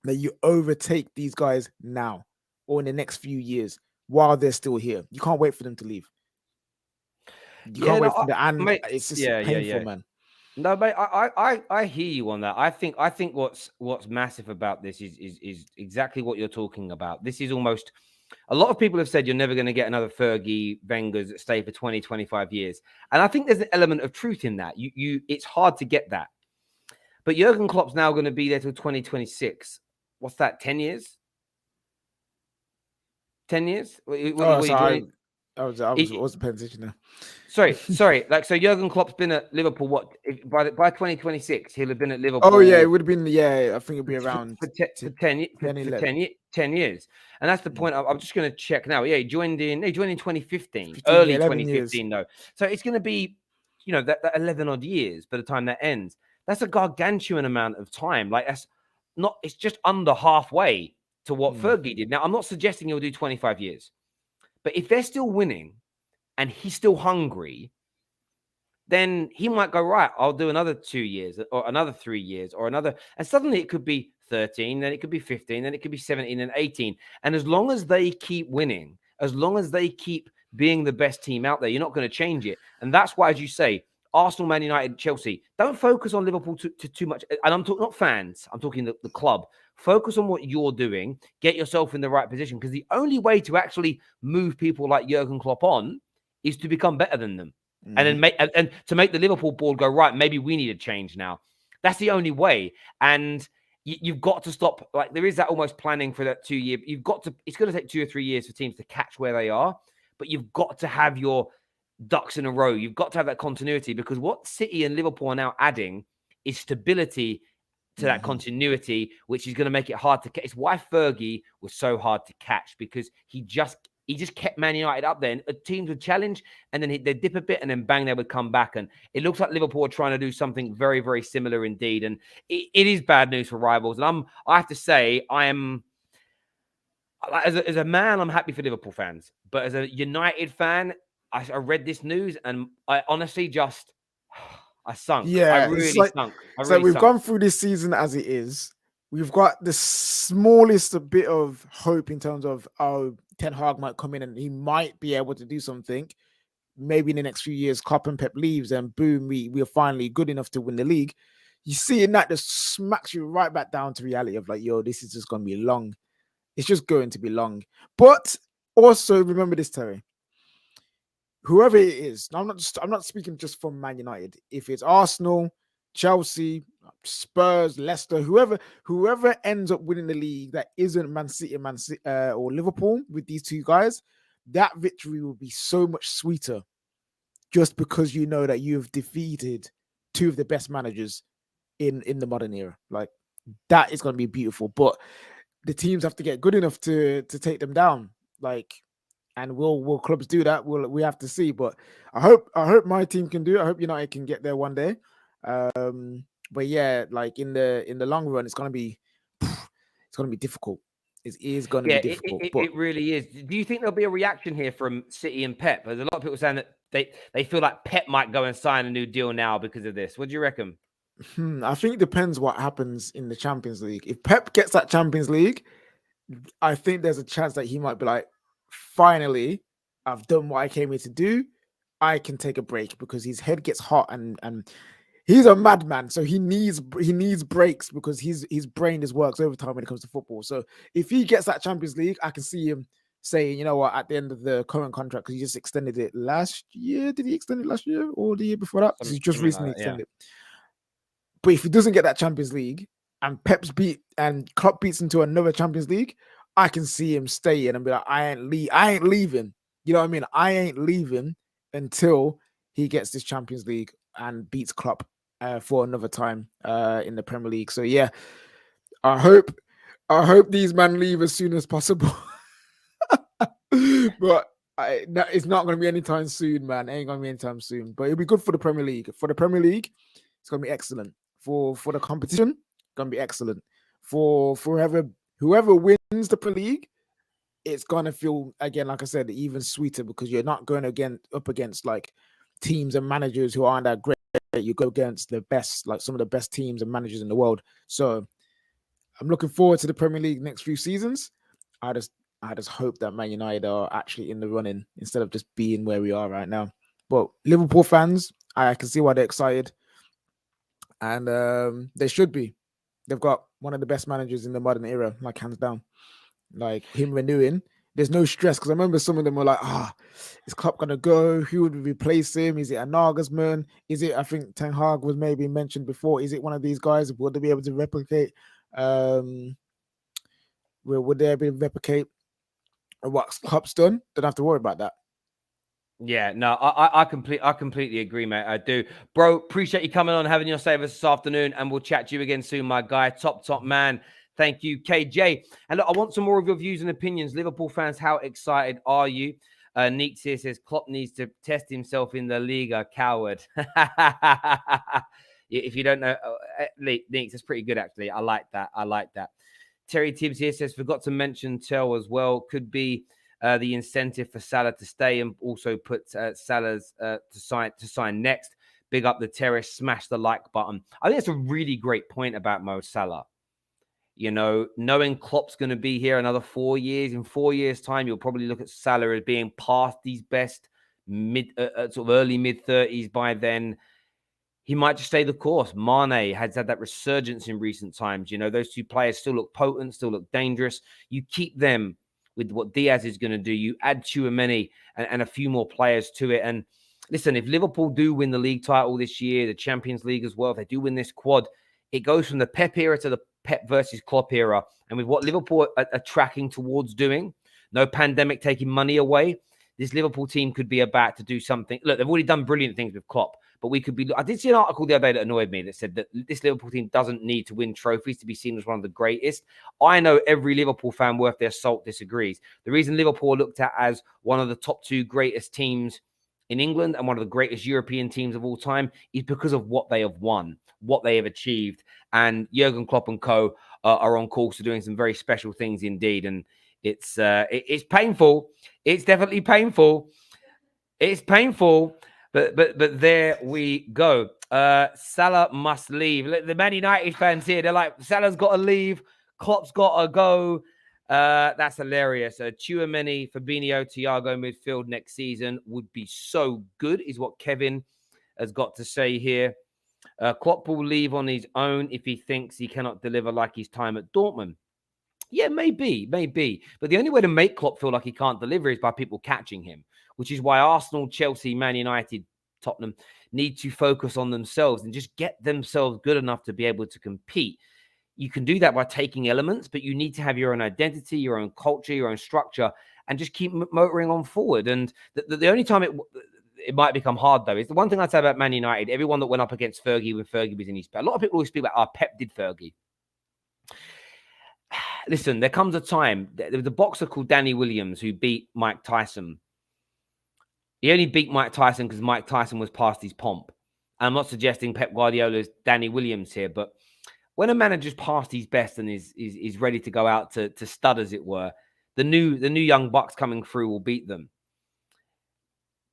Speaker 7: that you overtake these guys now or in the next few years while they're still here. You can't wait for them to leave. You can't wait for them, and
Speaker 1: mate,
Speaker 7: it's just
Speaker 1: yeah,
Speaker 7: painful, man.
Speaker 1: No, mate, I hear you on that. I think what's massive about this is exactly what you're talking about. This is almost, a lot of people have said you're never going to get another Fergie, Wenger's that stay for 20, 25 years. And I think there's an element of truth in that. It's hard to get that. But Jurgen Klopp's now going to be there till 2026. What's that, 10 years? 10 years?
Speaker 7: I wasn't paying attention now.
Speaker 1: Sorry. Like, so Jurgen Klopp's been at Liverpool. By 2026, he'll have been at Liverpool.
Speaker 7: Oh yeah, it would have been. Yeah, I think it'd be around
Speaker 1: for 10 years. And that's the point. I'm just going to check now. Yeah, he joined in 2015, early 2015 though. So it's going to be, that 11 odd years by the time that ends. That's a gargantuan amount of time. Like, it's just under halfway to what Fergie did. Now, I'm not suggesting he'll do 25 years. But if they're still winning and he's still hungry, then he might go, right, I'll do another 2 years or another 3 years or another. And suddenly it could be 13, then it could be 15, then it could be 17 and 18. And as long as they keep winning, as long as they keep being the best team out there, you're not going to change it. And that's why, as you say, Arsenal, Man United, Chelsea, don't focus on Liverpool too much. And I'm talking not fans, I'm talking the club. Focus on what you're doing. Get yourself in the right position, because the only way to actually move people like Jurgen Klopp on is to become better than them, and then to make the Liverpool board go, right, maybe we need a change now. That's the only way. And you've got to stop. Like, there is that almost planning for that 2 year. It's going to take 2 or 3 years for teams to catch where they are, but you've got to have your ducks in a row. You've got to have that continuity, because what City and Liverpool are now adding is stability to that continuity, which is going to make it hard to catch. It's why Fergie was so hard to catch, because he just kept Man United up there, and teams would challenge, and then they'd dip a bit, and then bang, they would come back. And it looks like Liverpool are trying to do something very, very similar indeed. And it is bad news for rivals. And I have to say, I am, as a man, I'm happy for Liverpool fans, but as a United fan, I read this news and I honestly just, I sunk.
Speaker 7: Yeah,
Speaker 1: I really sunk.
Speaker 7: We've gone through this season as it is. We've got the smallest bit of hope in terms of, Ten Hag might come in and he might be able to do something. Maybe in the next few years, Klopp and Pep leaves and boom, we are finally good enough to win the league. You see, in that just smacks you right back down to reality of like, yo, this is just going to be long. It's just going to be long. But also remember this, Terry. Whoever it is, I'm not speaking just from Man United. If it's Arsenal, Chelsea, Spurs, Leicester, whoever ends up winning the league that isn't Man City, or Liverpool with these two guys, that victory will be so much sweeter, just because you know that you've defeated two of the best managers in the modern era. Like, that is going to be beautiful. But the teams have to get good enough to take them down. Like. And will clubs do that? We have to see. But I hope my team can do it. I hope United can get there one day. But yeah, like in the long run, it's gonna be difficult. It is gonna be difficult.
Speaker 1: It really is. Do you think there'll be a reaction here from City and Pep? There's a lot of people saying that they feel like Pep might go and sign a new deal now because of this. What do you reckon?
Speaker 7: I think it depends what happens in the Champions League. If Pep gets that Champions League, I think there's a chance that he might be like, finally, I've done what I came here to do. I can take a break, because his head gets hot and he's a madman. So he needs breaks, because his brain just works overtime when it comes to football. So if he gets that Champions League, I can see him saying, you know what, at the end of the current contract, because he just extended it last year. Did he extend it last year or the year before that? He just recently extended it. But if he doesn't get that Champions League and Klopp beats into another Champions League, I can see him staying and be like, I ain't leaving. You know what I mean? I ain't leaving until he gets this Champions League and beats Klopp for another time in the Premier League. So yeah, I hope these men leave as soon as possible. But it's not going to be anytime soon, man. It ain't going to be anytime soon. But it'll be good for the Premier League. For the Premier League, it's going to be excellent. For the competition, it's going to be excellent. For whoever wins the Premier League, it's gonna feel, again, like I said, even sweeter, because you're not going up against like teams and managers who aren't that great. You go against the best, like some of the best teams and managers in the world. So I'm looking forward to the Premier League next few seasons. I just hope that Man United are actually in the running instead of just being where we are right now. But Liverpool fans, I can see why they're excited, and they should be. They've got one of the best managers in the modern era, like hands down. Like him renewing, there's no stress because I remember some of them were like, is Klopp gonna go? Who would replace him? Is it a Nagelsmann? Is it? I think Ten Hag was maybe mentioned before. Is it one of these guys? Would they be able to replicate? Would they be able to replicate what Klopp's done? Don't have to worry about that.
Speaker 1: Yeah, no, I completely agree, mate. I do. Bro, appreciate you coming on, having your say with us this afternoon, and we'll chat to you again soon, my guy. Top man. Thank you, KJ. And look, I want some more of your views and opinions. Liverpool fans, how excited are you? Neeks here says Klopp needs to test himself in the Liga, coward. If you don't know, Neeks, that's pretty good, actually. I like that. Terry Tibbs here says, forgot to mention Tell as well. Could be the incentive for Salah to stay, and also put Salah's to sign next. Big up the terrace, smash the like button. I think that's a really great point about Mo Salah. You know, knowing Klopp's going to be here another 4 years, in 4 years' time, you'll probably look at Salah as being past his best, sort of early mid-30s by then. He might just stay the course. Mane has had that resurgence in recent times. You know, those two players still look potent, still look dangerous. You keep them with what Diaz is going to do. You add Tchouaméni and a few more players to it. And listen, if Liverpool do win the league title this year, the Champions League as well, if they do win this quad, it goes from the Pep era to the Pep versus Klopp era. And with what Liverpool are tracking towards doing, no pandemic taking money away, this Liverpool team could be about to do something. Look, they've already done brilliant things with Klopp, but we could be... I did see an article the other day that annoyed me that said that this Liverpool team doesn't need to win trophies to be seen as one of the greatest. I know every Liverpool fan worth their salt disagrees. The reason Liverpool are looked at as one of the top two greatest teams in England and one of the greatest European teams of all time is because of what they have won, what they have achieved. And Jurgen Klopp and co are on course to doing some very special things indeed. And it's painful. It's definitely painful. It's painful. But there we go. Salah must leave. The Man United fans here, they're like, Salah's got to leave. Klopp's got to go. That's hilarious. Tchouaméni, Fabinho, Thiago midfield next season would be so good, is what Kevin has got to say here. Klopp will leave on his own if he thinks he cannot deliver like his time at Dortmund. Yeah, maybe. But the only way to make Klopp feel like he can't deliver is by people catching him, which is why Arsenal, Chelsea, Man United, Tottenham need to focus on themselves and just get themselves good enough to be able to compete. You can do that by taking elements, but you need to have your own identity, your own culture, your own structure, and just keep motoring on forward. And the only time it might become hard, though, is the one thing I'd say about Man United, everyone that went up against Fergie when Fergie was in his... A lot of people always speak about, Pep did Fergie. Listen, there comes a time, there was a boxer called Danny Williams who beat Mike Tyson. He only beat Mike Tyson because Mike Tyson was past his pomp. I'm not suggesting Pep Guardiola's Danny Williams here, but when a manager's past his best and is ready to go out to stud, as it were, the new young bucks coming through will beat them.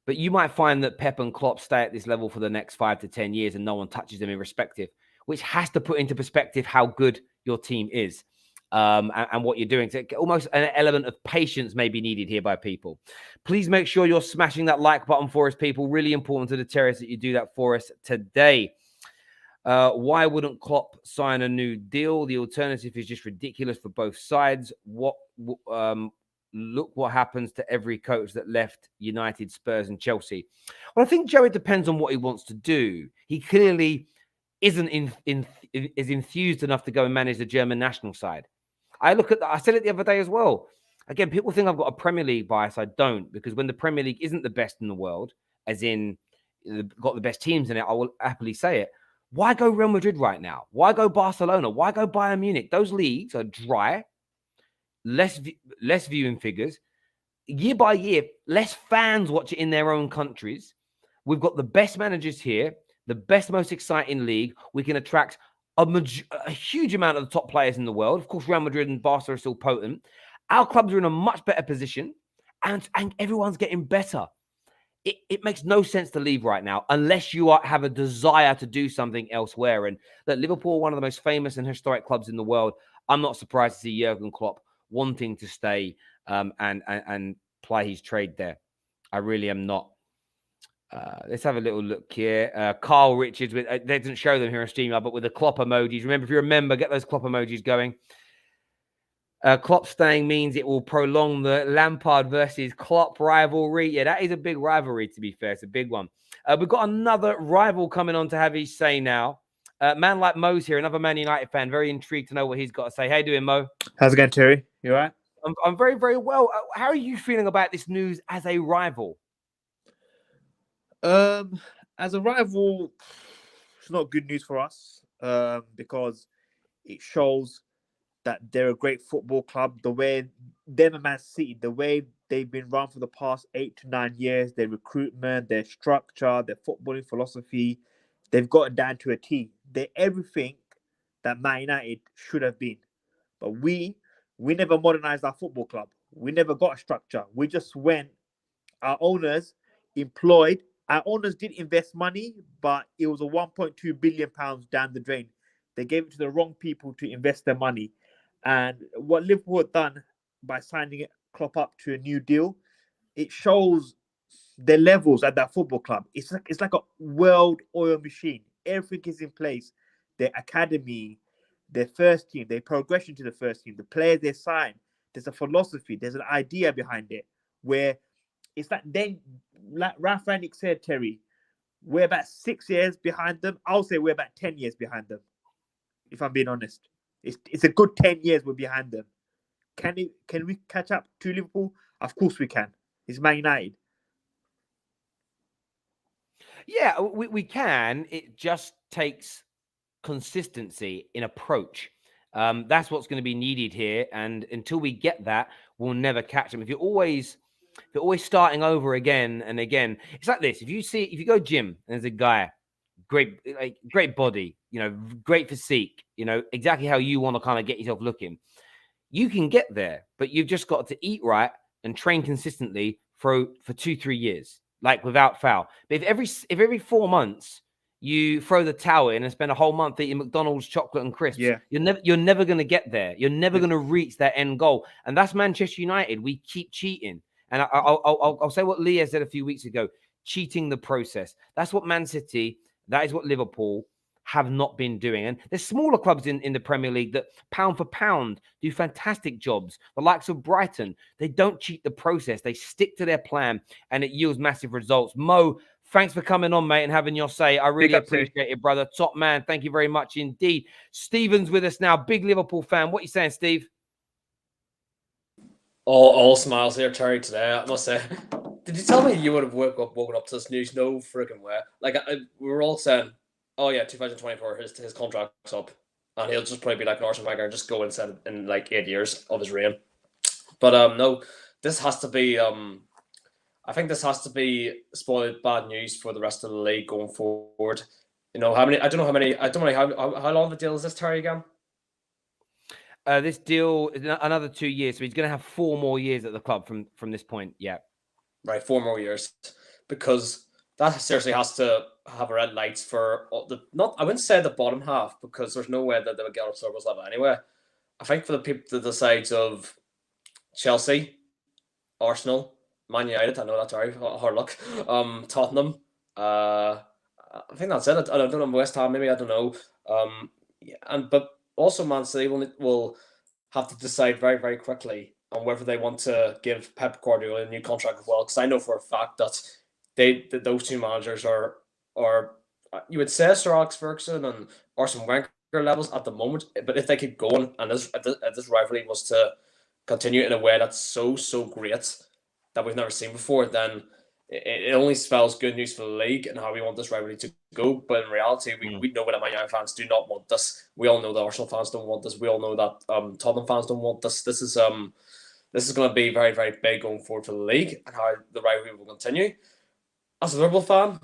Speaker 1: But you might find that Pep and Klopp stay at this level for the next 5 to 10 years and no one touches them irrespective, which has to put into perspective how good your team is. And what you're doing. So almost an element of patience may be needed here by people. Please make sure you're smashing that like button for us, people. Really important to the terrace that you do that for us today. Why wouldn't Klopp sign a new deal? The alternative is just ridiculous for both sides. Look what happens to every coach that left United, Spurs, and Chelsea. Well, I think, Joe, it depends on what he wants to do. He clearly isn't is enthused enough to go and manage the German national side. I said it the other day as well. Again, people think I've got a Premier League bias. I don't, because when the Premier League isn't the best in the world, as in got the best teams in it, I will happily say it. Why go Real Madrid right now? Why go Barcelona? Why go Bayern Munich? Those leagues are dry, less viewing figures. Year by year, less fans watch it in their own countries. We've got the best managers here, the best, most exciting league. We can attract a huge amount of the top players in the world. Of course, Real Madrid and Barca are still potent. Our clubs are in a much better position, and everyone's getting better. it makes no sense to leave right now unless you have a desire to do something elsewhere. And that Liverpool, one of the most famous and historic clubs in the world, I'm not surprised to see Jurgen Klopp wanting to stay and ply his trade there. I really am not. Let's have a little look here. Carl Richards, they didn't show them here on StreamYard, but with the Klopp emojis. If you remember, get those Klopp emojis going. Klopp staying means it will prolong the Lampard versus Klopp rivalry. Yeah, that is a big rivalry, to be fair. It's a big one. We've got another rival coming on to have his say now. Man like Mo's here, another Man United fan. Very intrigued to know what he's got to say. How you doing, Mo?
Speaker 8: How's it going, Terry? You all right?
Speaker 1: I'm very, very well. How are you feeling about this news as a rival?
Speaker 8: As a rival, it's not good news for us because it shows that they're a great football club. The way them and Man City, the way they've been run for the past 8 to 9 years, their recruitment, their structure, their footballing philosophy, they've got it down to a T. They're everything that Man United should have been. But we never modernized our football club. We never got a structure. We just went, our owners did invest money, but it was a 1.2 billion pounds down the drain. They gave it to the wrong people to invest their money. And what Liverpool had done by signing Klopp up to a new deal, it shows the levels at that football club. It's like a world oil machine. Everything is in place. Their academy, their first team, their progression to the first team, the players they sign. There's a philosophy. There's an idea behind it where it's like Ralph Rangnick said, Terry, we're about 6 years behind them. I'll say we're about 10 years behind them, if I'm being honest. It's a good 10 years we're behind them. Can we catch up to Liverpool? Of course we can. It's Man United.
Speaker 1: Yeah, we can. It just takes consistency in approach. That's what's going to be needed here. And until we get that, we'll never catch them. If you're always starting over again and again, it's like this. If you go gym and there's a guy, great body, great physique, exactly how you want to kind of get yourself looking, you can get there, but you've just got to eat right and train consistently for 2-3 years, like without foul. But if every 4 months you throw the towel in and spend a whole month eating McDonald's chocolate and crisps, you're never going to get there. You're never going to reach that end goal. And that's Manchester United. We keep cheating. And I'll say what Leah said a few weeks ago, cheating the process. That's what Man City, that is what Liverpool have not been doing. And there's smaller clubs in the Premier League that pound for pound do fantastic jobs. The likes of Brighton, they don't cheat the process. They stick to their plan and it yields massive results. Mo, thanks for coming on, mate, and having your say. I really appreciate it, brother. Top man. Thank you very much indeed. Stephen's with us now. Big Liverpool fan. What are you saying, Steve?
Speaker 9: All smiles here, Terry, today. I must say, did you tell me you would have woken up to this news? No freaking way. Like, we were all saying, oh yeah, 2024, his contract's up, and he'll just probably be like Arsene Wenger and just go inside in like 8 years of his reign. But no, this has to be. I think this has to be spoiled bad news for the rest of the league going forward. How long the deal is this, Terry, again?
Speaker 1: This deal is another 2 years, so he's going to have 4 more years at the club from this point. Yeah,
Speaker 9: right, 4 more years, because that seriously has to have red lights for I wouldn't say the bottom half, because there's no way that they would get up Silver's level anyway. I think for the sides of Chelsea, Arsenal, Man United, I know that's very hard luck. Tottenham, I think that's it. I don't know, West Ham, maybe, I don't know. But also Man City will have to decide very, very quickly on whether they want to give Pep Guardiola a new contract as well. Because I know for a fact that those two managers are you would say Sir Alex Ferguson and Arsene Wenger levels at the moment. But if they keep going and this rivalry was to continue in a way that's so great that we've never seen before, then it only spells good news for the league and how we want this rivalry to go. But in reality, we know that Man United fans do not want this. We all know that Arsenal fans don't want this. We all know that Tottenham fans don't want this. This is going to be very, very big going forward for the league and how the rivalry will continue. As a Liverpool fan,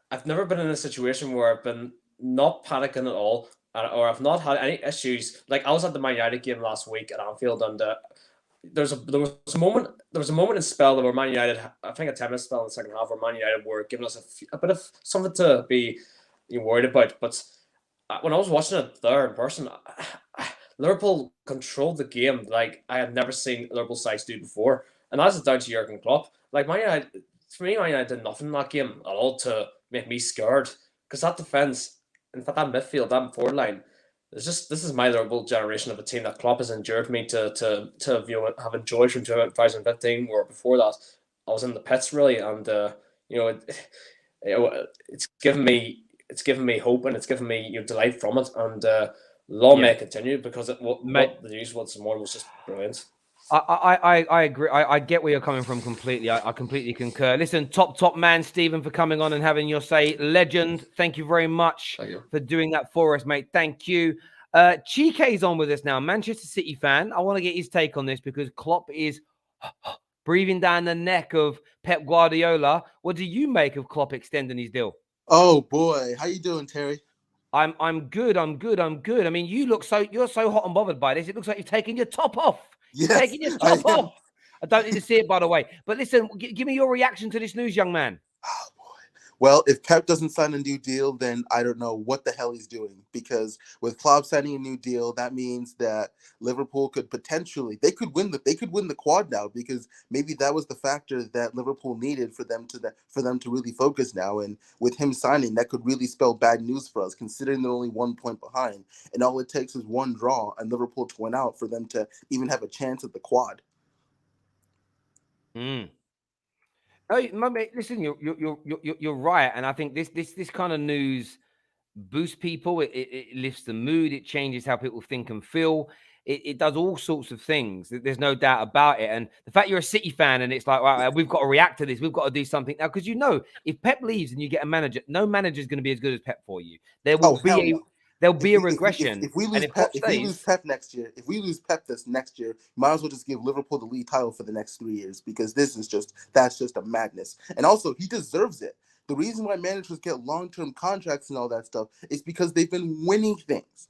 Speaker 9: I've never been in a situation where I've been not panicking at all, or I've not had any issues. Like, I was at the Man United game last week at Anfield, and there was a moment in spell where Man United, I think a 10-minute spell in the second half, where Man United were giving us a bit of something to be worried about. But when I was watching it there in person, Liverpool controlled the game like I had never seen Liverpool sides do before, and that's down to Jurgen Klopp. Like Man United, for me, Man United did nothing in that game at all to make me scared, because that defense, in fact, that midfield, that forward line, this is my Liverpool generation of a team that Klopp has endured me to have enjoyed from 2015, where before that I was in the pits really, and it's given me hope, and it's given me delight from it, and long may it continue, because what the news was this morning was just brilliant.
Speaker 1: I agree. I get where you're coming from completely. I completely concur. Listen, top man, Stephen, for coming on and having your say. Legend, thank you very much for doing that for us, mate. Thank you. Chike's on with us now, Manchester City fan. I want to get his take on this, because Klopp is breathing down the neck of Pep Guardiola. What do you make of Klopp extending his deal?
Speaker 10: Oh boy, how you doing, Terry?
Speaker 1: I'm good. I mean, you're so hot and bothered by this. It looks like you've taken your top off.
Speaker 10: Yes,
Speaker 1: taking your top off. I don't need to see it, by the way. But listen, give me your reaction to this news, young man.
Speaker 10: Oh boy. Well, if Pep doesn't sign a new deal, then I don't know what the hell he's doing. Because with Klopp signing a new deal, that means that Liverpool could potentially win the quad now, because maybe that was the factor that Liverpool needed for them to really focus now. And with him signing, that could really spell bad news for us, considering they're only 1 point behind, and all it takes is one draw and Liverpool to win out for them to even have a chance at the quad.
Speaker 1: Oh, mate, listen, you're right, and I think this kind of news boosts people. It lifts the mood. It changes how people think and feel. It does all sorts of things. There's no doubt about it. And the fact you're a City fan, and it's like, right, we've got to react to this. We've got to do something now, because if Pep leaves and you get a manager, no manager is going to be as good as Pep for you. There'll be a regression.
Speaker 10: If we lose Pep next year, if we lose Pep this next year, might as well just give Liverpool the league title for the next 3 years, because that's just a madness. And also, he deserves it. The reason why managers get long-term contracts and all that stuff is because they've been winning things.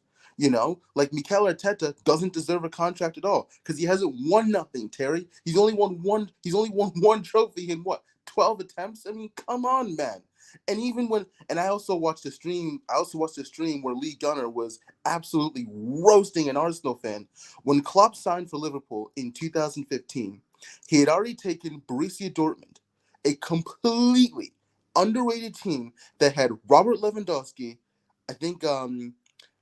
Speaker 10: Like Mikel Arteta doesn't deserve a contract at all, because he hasn't won nothing, Terry. He's only won one trophy in 12 attempts? I mean, come on, man. And I also watched the stream where Lee Gunner was absolutely roasting an Arsenal fan. When Klopp signed for Liverpool in 2015, he had already taken Borussia Dortmund, a completely underrated team that had Robert Lewandowski, I think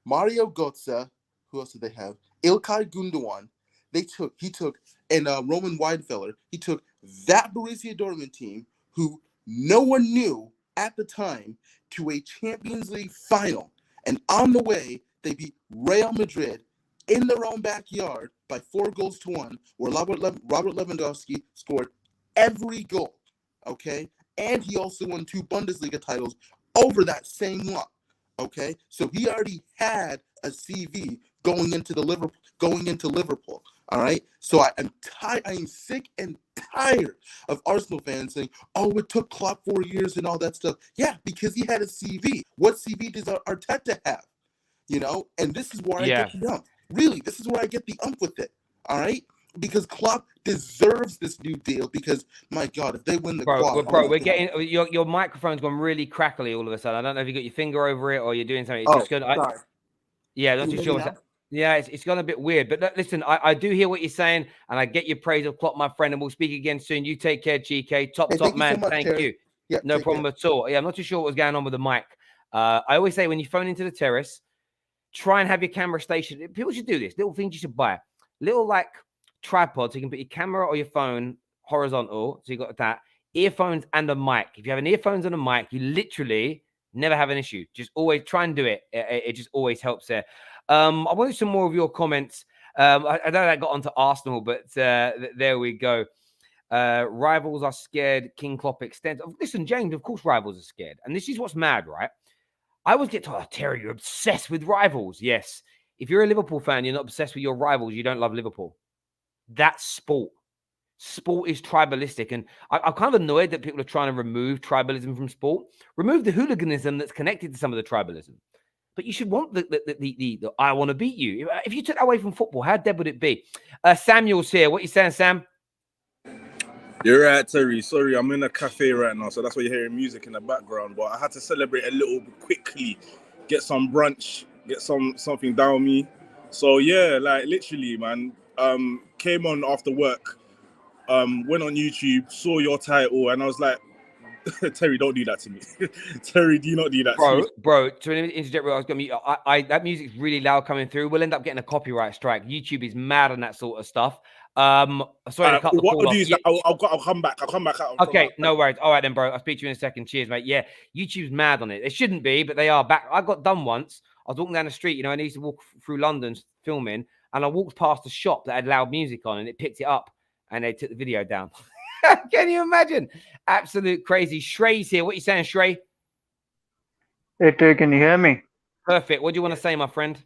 Speaker 10: Mario Götze, who else did they have? Ilkay Gundogan. He took Roman Weidenfeller. He took that Borussia Dortmund team, who no one knew at the time, to a Champions League final. And on the way, they beat Real Madrid in their own backyard by 4-1, where Robert Lewandowski scored every goal. Okay? And he also won 2 Bundesliga titles over that same lot. Okay? So he already had a CV going into Liverpool. All right. So I am sick and tired of Arsenal fans saying, "Oh, it took Klopp 4 years and all that stuff." Yeah, because he had a CV. What CV does Arteta have? And this is where I get the ump. Really, this is where I get the ump with it. All right, because Klopp deserves this new deal. Because my God, if they win the quad,
Speaker 1: we're getting your microphone's gone really crackly all of a sudden. I don't know if you got your finger over it or you're doing something.
Speaker 10: Sorry.
Speaker 1: Yeah, not too sure. Yeah, it's gone a bit weird. But listen, I do hear what you're saying, and I get your praise of Klopp, my friend, and we'll speak again soon. You take care, GK. Top man. Thank you.
Speaker 10: Yeah,
Speaker 1: no problem at all. Yeah, I'm not too sure what was going on with the mic. I always say when you phone into the terrace, try and have your camera stationed. People should do this. Little things you should buy. Little tripods. So you can put your camera or your phone horizontal. So you got that. Earphones and a mic. If you have an earphones and a mic, you literally never have an issue. Just always try and do it. It just always helps there. I wanted some more of your comments. I know that got onto Arsenal, but there we go. Rivals are scared. King Klopp extends. Listen, James, of course rivals are scared. And this is what's mad, right? I always get told, "Oh, Terry, you're obsessed with rivals." Yes. If you're a Liverpool fan, you're not obsessed with your rivals. You don't love Liverpool. That's sport. Sport is tribalistic. And I'm kind of annoyed that people are trying to remove tribalism from sport. Remove the hooliganism that's connected to some of the tribalism. But you should want the I want to beat you. If you took that away from football, how dead would it be? Samuel's here. What are you saying, Sam?
Speaker 11: You're right, Terry. Sorry, I'm in a cafe right now, so that's why you're hearing music in the background. But I had to celebrate a little bit quickly, get some brunch, get something down me. So yeah, like literally, man. Came on after work, went on YouTube, saw your title, and I was like, Terry, don't do that to me. Terry, do not do that to me.
Speaker 1: Bro, to interject, I was going to mute. That music's really loud coming through. We'll end up getting a copyright strike. YouTube is mad on that sort of stuff. Sorry to cut the call off.
Speaker 11: I'll come back. I'll come back out.
Speaker 1: Okay, no worries. All right then, bro. I'll speak to you in a second. Cheers, mate. Yeah, YouTube's mad on it. It shouldn't be, but they are back. I got done once. I was walking down the street, and I used to walk through London filming, and I walked past a shop that had loud music on, and it picked it up, and they took the video down. Can you imagine? Absolute crazy. Shrey's here. What are you saying, Shrey?
Speaker 12: Hey, Tay, can you hear me?
Speaker 1: Perfect. What do you want to say, my friend?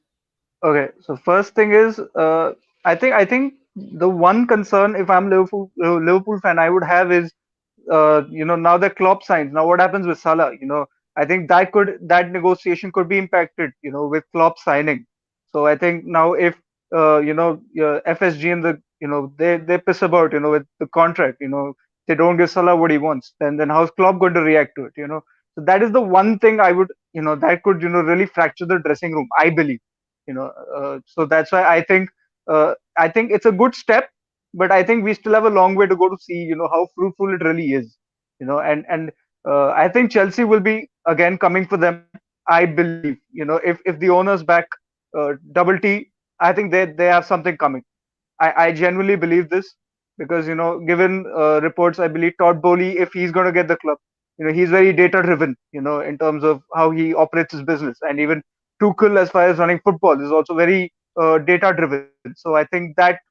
Speaker 12: Okay, so first thing is, I think the one concern, if I'm Liverpool fan, I would have is, now that Klopp signs, now what happens with Salah? I think that negotiation could be impacted, with Klopp signing. So I think now if FSG and they piss about, with the contract, they don't give Salah what he wants, then how's Klopp going to react to it? So that is the one thing I would, that could, really fracture the dressing room, I believe. So that's why I think it's a good step, but I think we still have a long way to go to see, how fruitful it really is. And I think Chelsea will be again coming for them. I believe, if the owners back Double T, I think they have something coming. I genuinely believe this because, given reports, I believe Todd Bowley, if he's going to get the club, he's very data driven, in terms of how he operates his business. And even Tuchel, as far as running football, is also very data driven. So I think that,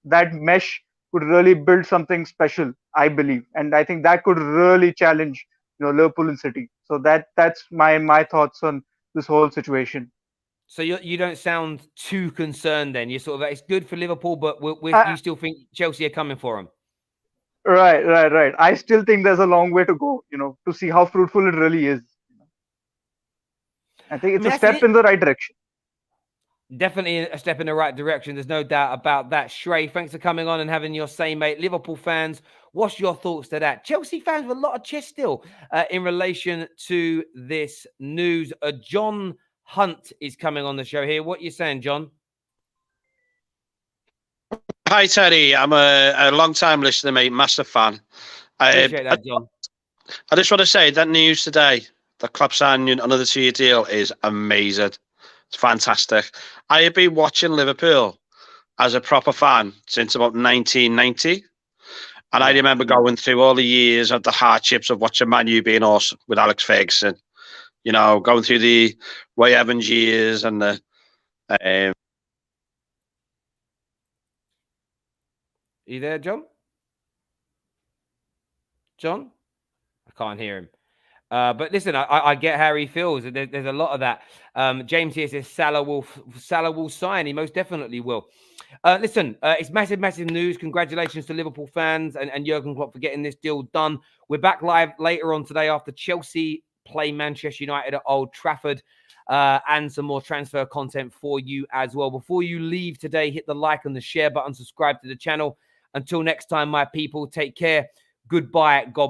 Speaker 12: that mesh could really build something special, I believe. And I think that could really challenge, Liverpool and City. So that's my thoughts on this whole situation.
Speaker 1: So you don't sound too concerned then. You're sort of, it's good for Liverpool, but you still think Chelsea are coming for them?
Speaker 12: Right. I still think there's a long way to go, to see how fruitful it really is. I think it's a step in the right direction.
Speaker 1: Definitely a step in the right direction. There's no doubt about that. Shrey, thanks for coming on and having your say, mate. Liverpool fans, what's your thoughts to that? Chelsea fans with a lot of chest still in relation to this news. John Hunt is coming on the show here. What are you saying, John?
Speaker 13: Hi, Teddy. I'm a long-time listener, mate. Massive fan.
Speaker 1: Appreciate that, John.
Speaker 13: I just want to say that news today, the Klopp signing another 2-year deal is amazing. It's fantastic. I have been watching Liverpool as a proper fan since about 1990. And I remember going through all the years of the hardships of watching Man U being awesome with Alex Ferguson. Going through the Roy Evans years and the...
Speaker 1: You there, John? John? I can't hear him. But listen, I get how he feels. There's a lot of that. James here says Salah will sign. He most definitely will. Listen, it's massive news. Congratulations to Liverpool fans and Jurgen Klopp for getting this deal done. We're back live later on today after Chelsea play Manchester United at Old Trafford, and some more transfer content for you as well. Before you leave today, hit the like and the share button, subscribe to the channel. Until next time, my people, take care. Goodbye. God